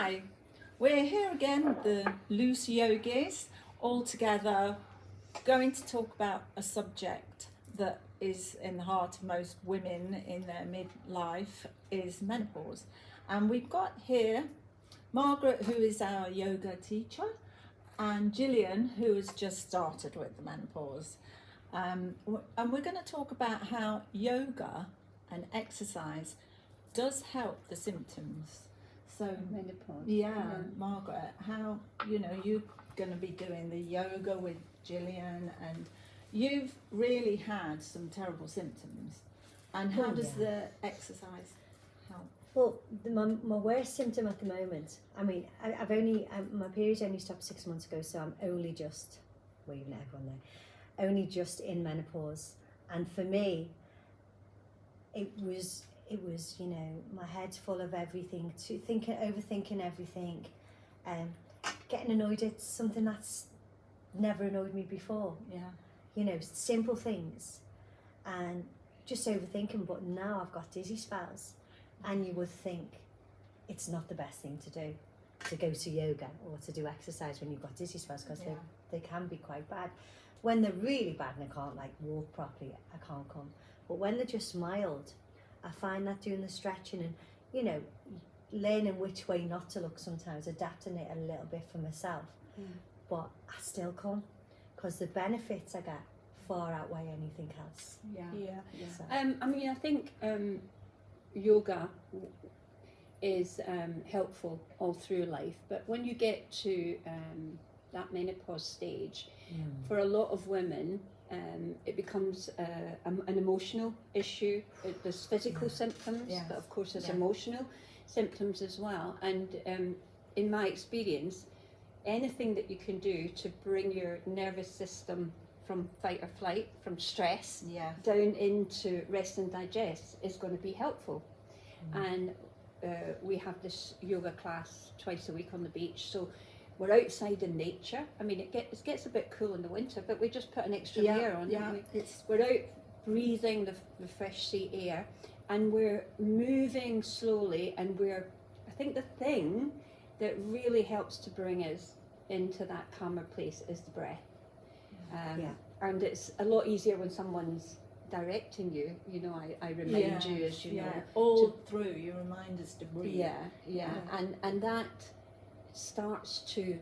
Hi, we're here again with the loose yogis, all together, going to talk about a subject that is in the heart of most women in their midlife, is menopause. And we've got here Margaret, who is our yoga teacher, and Gillian, who has just started with the menopause. And we're going to talk about how yoga and exercise does help the symptoms. So menopause. yeah, Margaret, how, you're going to be doing the yoga with Gillian, and you've really had some terrible symptoms. And how does the exercise help? Well, my worst symptom at the moment, I mean, my period only stopped 6 months ago, so I'm only just, well, you've met everyone there, only just in menopause. And for me, it was, my head's full of everything, overthinking everything, getting annoyed at something that's never annoyed me before. Yeah. Simple things, and just overthinking. But now I've got dizzy spells, and you would think it's not the best thing to do, to go to yoga or to do exercise when you've got dizzy spells, because they can be quite bad. When they're really bad and I can't walk properly, I can't come. But when they're just mild, I find that doing the stretching and, learning which way not to look sometimes, adapting it a little bit for myself. But I still come, because the benefits I get far outweigh anything else. So. I think yoga is helpful all through life, but when you get to that menopause stage, for a lot of women, it becomes an emotional issue. There's physical symptoms, but of course there's emotional symptoms as well. And in my experience, anything that you can do to bring your nervous system from fight or flight, from stress, down into rest and digest is going to be helpful. And we have this yoga class twice a week on the beach, so we're outside in nature. I mean, it gets a bit cool in the winter, but we just put an extra layer on. We're out breathing the fresh sea air, and we're moving slowly, and I think the thing that really helps to bring us into that calmer place is the breath. And it's a lot easier when someone's directing you. I remind you, as you know, all through you remind us to breathe. And that starts to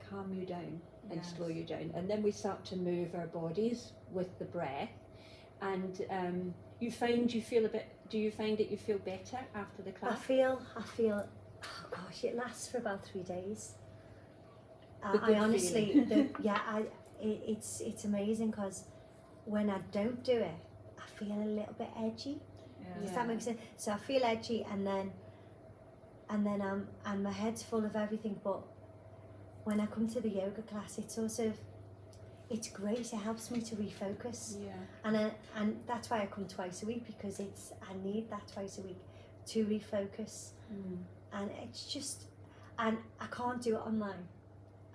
calm you down and slow you down, and then we start to move our bodies with the breath, and do you find that you feel better after the class? I feel, oh gosh, it lasts for about 3 days. I honestly, it's amazing, because when I don't do it, I feel a little bit edgy. Does that make sense? So I feel edgy, and then my head's full of everything. But when I come to the yoga class, it's great. It helps me to refocus. And that's why I come twice a week, because I need that twice a week to refocus. And it's just, and I can't do it online.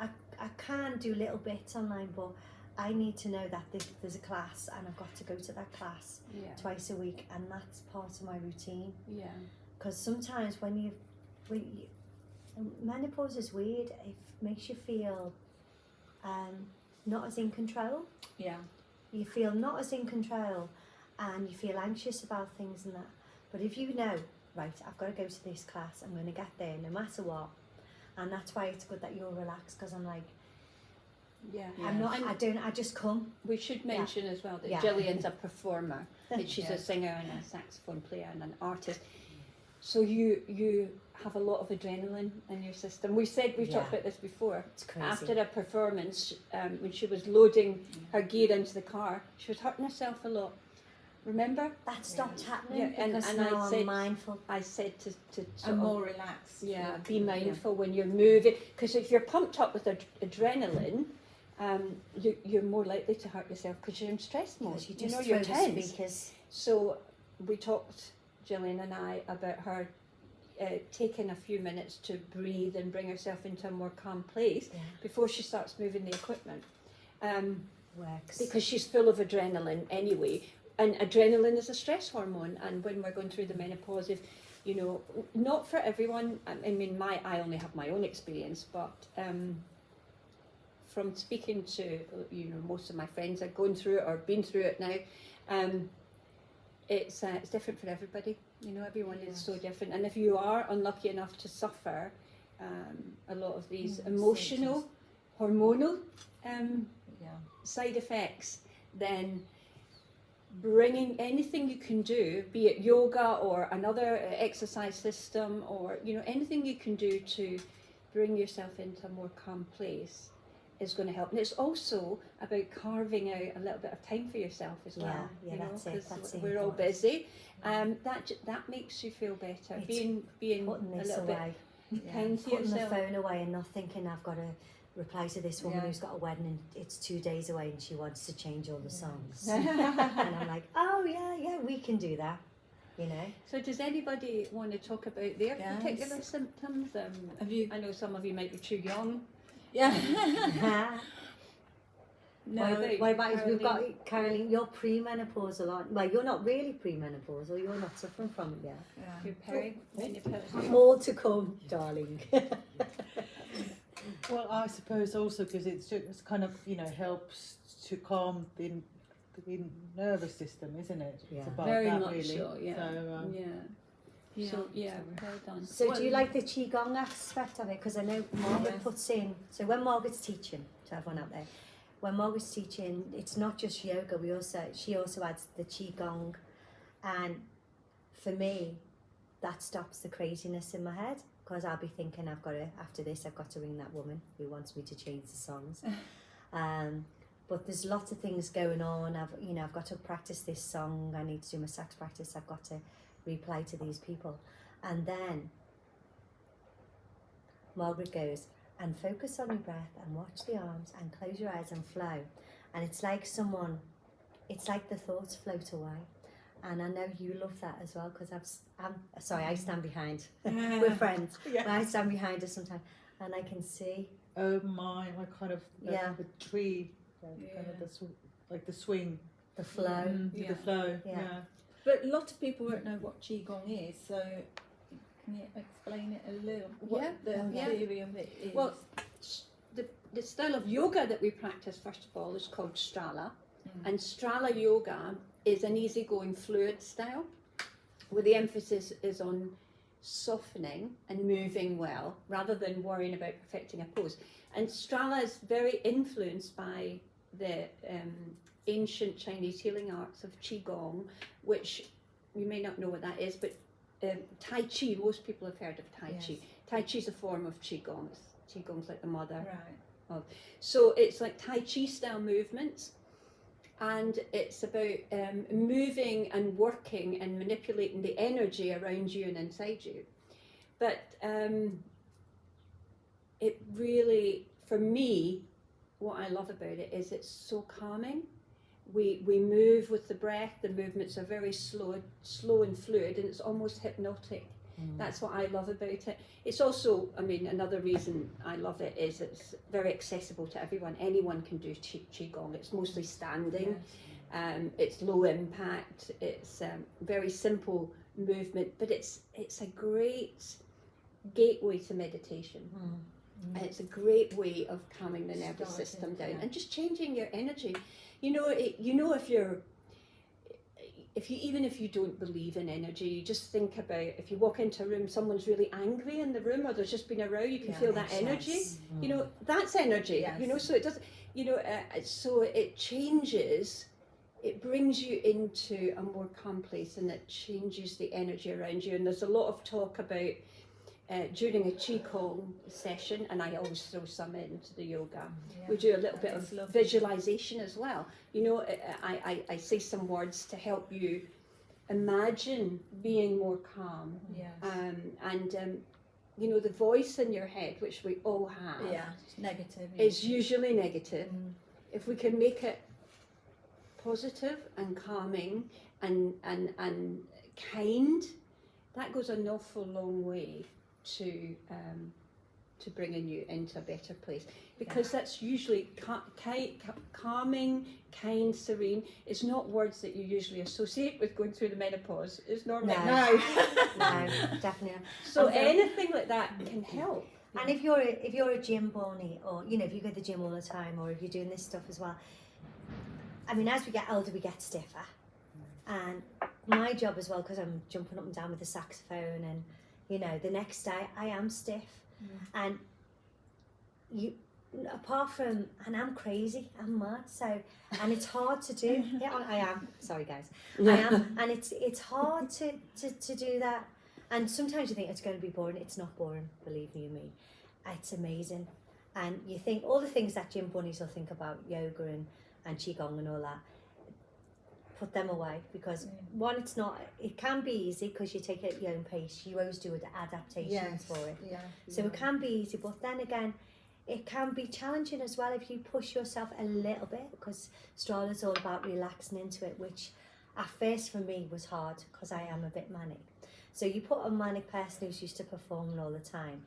I can do little bits online, but I need to know that there's a class, and I've got to go to that class twice a week, and that's part of my routine. Because sometimes when you menopause is weird. It makes you feel not as in control. You feel not as in control, and you feel anxious about things and that. But if you know, right, I've got to go to this class, I'm going to get there no matter what. And that's why it's good that you're relaxed, because I'm like, I just come. We should mention as well that Gillian's a performer, that she's a singer and a saxophone player and an artist. So you have a lot of adrenaline in your system. We've talked about this before. It's crazy. After a performance, when she was loading her gear into the car, she was hurting herself a lot. Remember? That stopped happening, because now I'm mindful. I said to and more relaxed. Be mindful when you're moving, because if you're pumped up with adrenaline, you're more likely to hurt yourself, because you're in stress mode. You're tense. So we talked, Gillian and I, about her taking a few minutes to breathe and bring herself into a more calm place before she starts moving the equipment. Works. Because she's full of adrenaline anyway. And adrenaline is a stress hormone, and when we're going through the menopause, if you know, not for everyone. I mean, I only have my own experience, but from speaking to, you know, most of my friends are going through it or been through it now, it's different for everybody. You know, everyone is so different, and if you are unlucky enough to suffer a lot of these emotional, hormonal side effects, then bringing anything you can do, be it yoga or another exercise system, or, you know, anything you can do to bring yourself into a more calm place is going to help. And it's also about carving out a little bit of time for yourself as well. Yeah, you know, that's it. That's we're all busy. That makes you feel better. It's being putting a this little away, bit kind to putting yourself. the phone away, and not thinking I've got to reply to this woman who's got a wedding and it's 2 days away and she wants to change all the songs. And I'm like, oh yeah, we can do that. You know. So does anybody want to talk about their particular symptoms? Have you? I know some of you might be too young. Yeah. No. What about we've got Caroline? You're premenopausal, aren't you? Well, you're not really premenopausal. You're not suffering from it yet. You're perimenopausal. More to come, darling. Well, I suppose also because it's kind of, you know, helps to calm the nervous system, isn't it? Yeah. It's about Very that, much really. so, yeah. So, So, well done. So do you like the Qigong aspect of it? Because I know Margaret puts in, so when Margaret's teaching, to everyone out there, when Margaret's teaching, it's not just yoga, she also adds the Qigong, and for me, that stops the craziness in my head, because I'll be thinking after this I've got to ring that woman who wants me to change the songs. But there's lots of things going on. I've got to practice this song, I need to do my sax practice, I've got to reply to these people. And then Margaret goes, and focus on your breath and watch the arms and close your eyes and flow. And it's like the thoughts float away. And I know you love that as well, because I stand behind. We're friends. But I stand behind her sometimes and I can see. oh my kind of the tree, kind of the swing. The flow. The flow. Yeah. But a lot of people won't know what Qigong is, so can you explain it a little? What the theory of it is? Well, the style of yoga that we practice, first of all, is called STRALA. And STRALA yoga is an easygoing fluid style, where the emphasis is on softening and moving well, rather than worrying about perfecting a pose. And STRALA is very influenced by the ancient Chinese healing arts of Qigong, which you may not know what that is, but Tai Chi, most people have heard of Tai Chi. Tai Chi is a form of Qigong. Qigong's like the mother. Right. So it's like Tai Chi style movements, and it's about moving and working and manipulating the energy around you and inside you. But it really, for me, what I love about it is it's so calming. We move with the breath. The movements are very slow and fluid, and it's almost hypnotic. That's what I love about it. It's also, I mean, another reason I love it is it's very accessible to everyone. Anyone can do Qigong. It's mostly standing. It's low impact. It's very simple movement, but it's a great gateway to meditation. It's a great way of calming the nervous system down and just changing your energy. You know, if you don't believe in energy, you just think about, if you walk into a room, someone's really angry in the room, or there's just been a row, you can feel that energy. You know, that's energy. You know, so it does. You know, so it changes. It brings you into a more calm place, and it changes the energy around you. And there's a lot of talk about during a Qigong session, and I always throw some into the yoga. We do a little bit of visualization as well. You know, I say some words to help you imagine being more calm. You know, the voice in your head, which we all have, it's negative. is usually negative. If we can make it positive and calming and kind, that goes an awful long way to to bringing you into a better place, because that's usually calming, kind, serene. It's not words that you usually associate with going through the menopause. It's normally No. No. No, definitely not. So And so- anything like that can help. And if you're a gym bunny, or you know, if you go to the gym all the time, or if you're doing this stuff as well, I mean, as we get older, we get stiffer. And my job as well, because I'm jumping up and down with the saxophone, and you know, the next day I am stiff, and you, apart from, and I'm crazy, I'm mad, so, and it's hard to do. Yeah, I am. Sorry, guys, I am, and it's hard to do that. And sometimes you think it's going to be boring. It's not boring, believe you me. It's amazing. And you think all the things that gym bunnies will think about, yoga and qigong and all that, put them away, because one, it can be easy because you take it at your own pace. You always do adaptations for it. Yeah. So it can be easy, but then again, it can be challenging as well if you push yourself a little bit, because Strala's all about relaxing into it, which at first for me was hard because I am a bit manic. So you put a manic person who's used to performing all the time,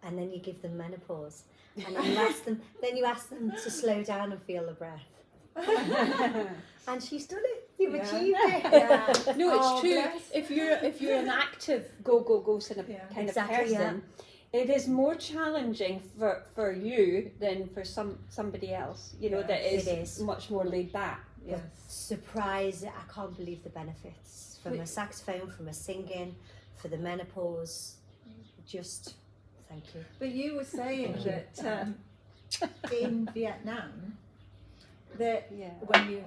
and then you give them menopause, and then you ask them to slow down and feel the breath. And she's done it. You've achieved it. Yeah. No, it's Oh, true. bless. If you're an active go kind of Exactly, person, it is more challenging for you than for somebody else. You know, Yes, that it is. much more laid back. Yes. Surprise, I can't believe the benefits from a saxophone, from a singing, for the menopause. Just thank you. But you were saying that in Vietnam, that Yeah. when you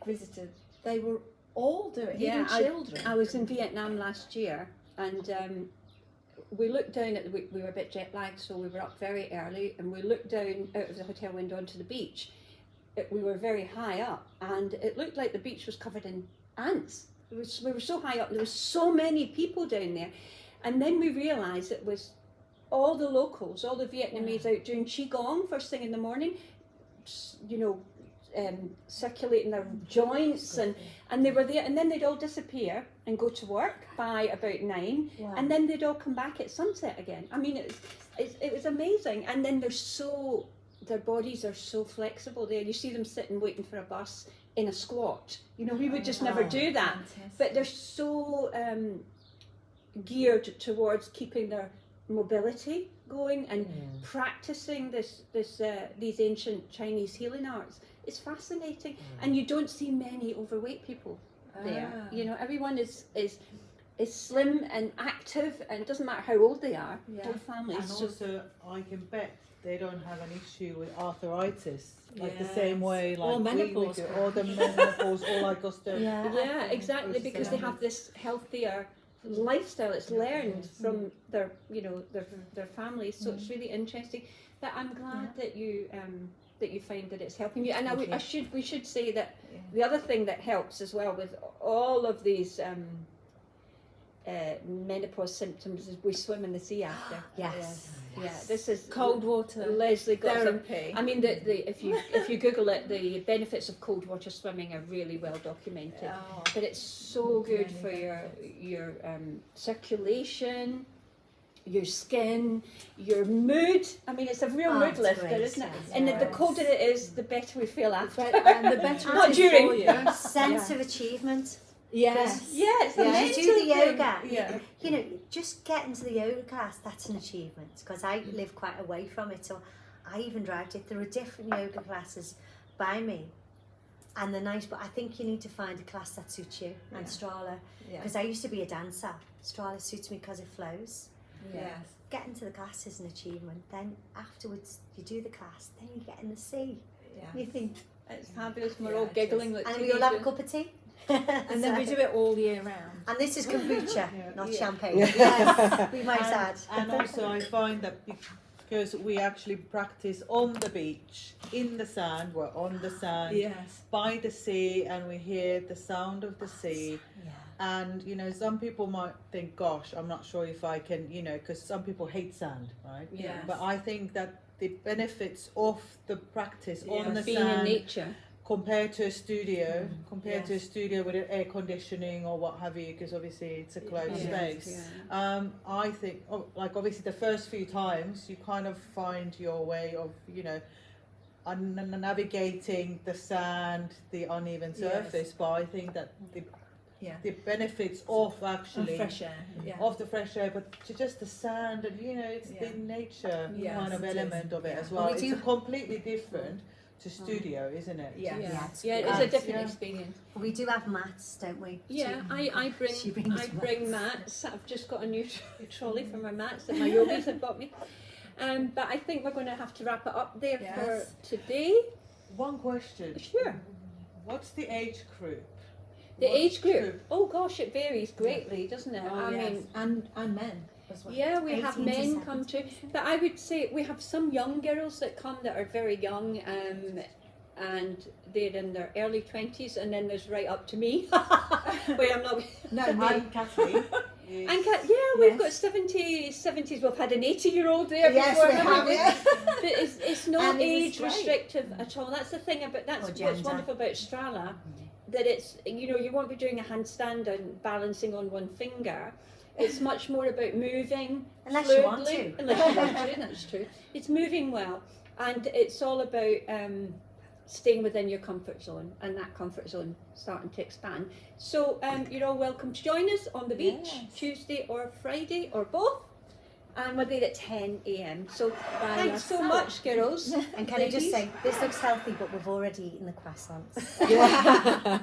visited, they were all doing it, even children. I was in Vietnam last year, and we looked down at we were a bit jet lagged, so we were up very early, and we looked down out of the hotel window onto the beach. We were very high up, and it looked like the beach was covered in ants. We were so high up, there were so many people down there, and then we realised it was all the locals, all the Vietnamese out doing qigong first thing in the morning, you know, circulating their joints, and they were there, and then they'd all disappear and go to work by about 9, Wow. and then they'd all come back at sunset again. I mean, it was amazing. And then their bodies are so flexible there. You see them sitting waiting for a bus in a squat. You know, we would just never do that. Fantastic. But they're so geared towards keeping their mobility going and practicing these ancient Chinese healing arts. It's fascinating, and you don't see many overweight people there. You know, everyone is slim and active, and it doesn't matter how old they are. Yeah. Whole families. And So- also, I can bet they don't have an issue with arthritis, like the Yes. same way, like Or menopause. do, or the menopause, or like osteo. yeah, exactly, It's because they have this healthier lifestyle. It's learned from their families, so it's really interesting. But I'm glad that you find that it's helping you. And we should say that the other thing that helps as well with all of these menopause symptoms is we swim in the sea after. Yes. Yeah, this is Cold water Leslie got some. therapy. I mean, if you Google it, the benefits of cold water swimming are really well documented. Oh. But it's so good for your circulation, your skin, your mood. I mean, it's a real mood it's lifter, great, isn't it? yes, And the yes. colder it is, the better we feel after. And the better Not it is during. for you. Sense of achievement. Yes. Yeah, it's a Yeah, mental you do the thing. yoga. Yeah. You know, just getting to the yoga class, that's an achievement, because I live quite away from it, so I even drive to it. There are different yoga classes by me, and they're nice, but I think you need to find a class that suits you. And Strala, Yeah. because I used to be a dancer, Strala suits me because it flows. Yes. Getting to the class is an achievement. Then afterwards, you do the class, then you get in the sea. Yeah. You think, It's fabulous. We're Yeah, all it giggling is. like and then we all have a teenagers. cup of tea. And then we do it all year round. And this is kombucha, not Yeah. champagne. Yes, we might add. And also, I find that because we actually practice on the beach, in the sand, we're on the sand, Yes. by the sea, and we hear the sound of the sea. Yeah. And, you know, some people might think, gosh, I'm not sure if I can, you know, because some people hate sand, right? Yes. But I think that the benefits of the practice on the Being in sand nature. compared to a studio, to a Yes. studio with air conditioning or what have you, because obviously it's a closed space. I think, like obviously the first few times you kind of find your way of, you know, navigating the sand, the uneven surface, but I think that the benefits of actually fresh air. Yeah. of the fresh air, but just the sand and, you know, it's the nature Yes, kind of it is. element of it Yeah. as well. We It's do- completely different to studio, isn't it? Yeah. it's Yeah, great. it's a different Yeah. experience. We do have mats, don't we? Yeah, I She bring brings mats. I've just got a new trolley for my mats that my yogis have bought me. But I think we're going to have to wrap it up there Yes. for today. One question. Sure. What's the age group? The What age group. Oh gosh, it varies greatly, doesn't it? Oh, I yes. mean, and men as well. yeah, we have 18 to men come too, 70%. but I would say we have some young girls that come that are very young, and they're in their early 20s, and then there's right up to me, where I'm not. No, me. I'm Kathleen. And we've got Yes. 70s. We've had an 80-year-old there Yes, before. we haven't have, we? yeah. But it's not And it was age great. restrictive at all. That's the thing about Or what's gender. wonderful about Strala, that it's, you know, you won't be doing a handstand and balancing on one finger. It's much more about moving Unless you want fluidly. to. Unless you want to, that's true. It's moving well, and it's all about staying within your comfort zone, and that comfort zone starting to expand. So you're all welcome to join us on the beach, Yes. Tuesday or Friday or both, and we're there at 10 a.m. So thanks so yourself. much, girls. And can I just Ladies? say, this looks healthy, but we've already eaten the croissants. Yeah.